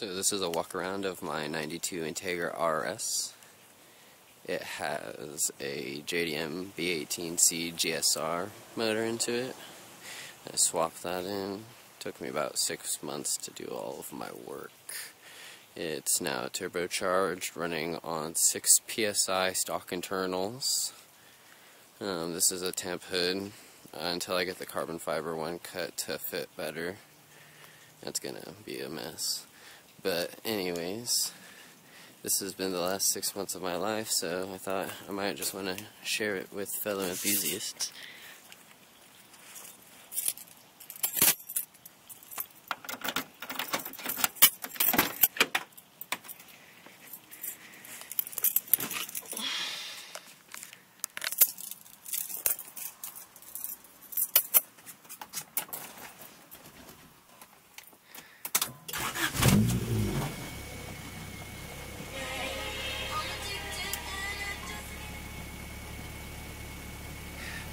So this is a walk around of my 92 Integra RS. It has a JDM B18C GSR motor into it. I swapped that in. Took me about 6 months to do all of my work. It's now turbocharged, running on 6 PSI stock internals. This is a temp hood until I get the carbon fiber one cut to fit better. That's gonna be a mess. But anyways, this has been the last 6 months of my life, so I thought I might just want to share it with fellow enthusiasts.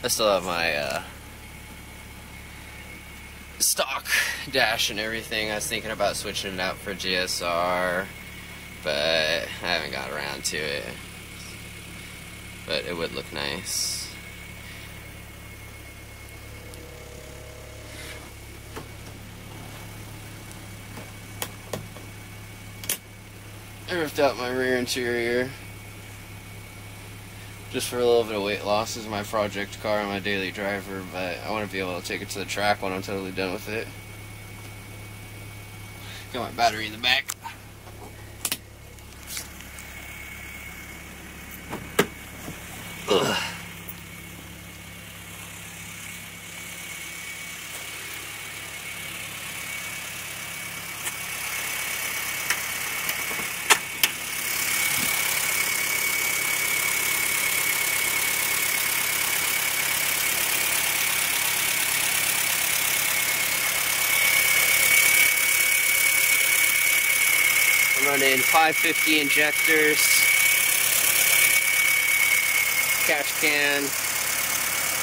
I still have my stock dash and everything. I was thinking about switching it out for GSR, but I haven't got around to it. But it would look nice. I ripped out my rear interior just for a little bit of weight loss. This is my project car and my daily driver, but I want to be able to take it to the track when I'm totally done with it. Got my battery in the back. Ugh. Running 550 injectors, catch can,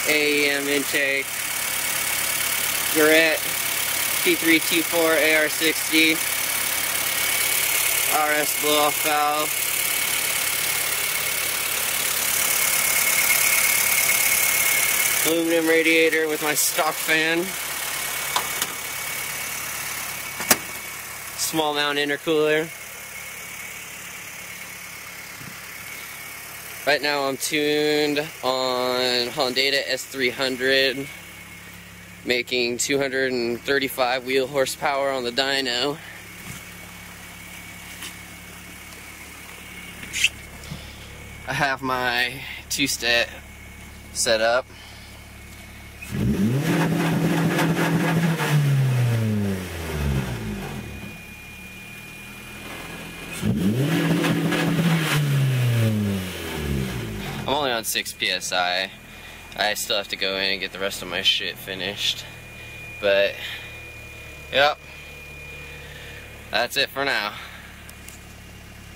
AEM intake, Garrett T3 T4 AR60, RS blow off valve, aluminum radiator with my stock fan, small mount intercooler. Right now I'm tuned on Honda S300, making 235 wheel horsepower on the dyno. I have my two-step set up. I'm only on 6 PSI. I still have to go in and get the rest of my shit finished. But, yep, that's it for now.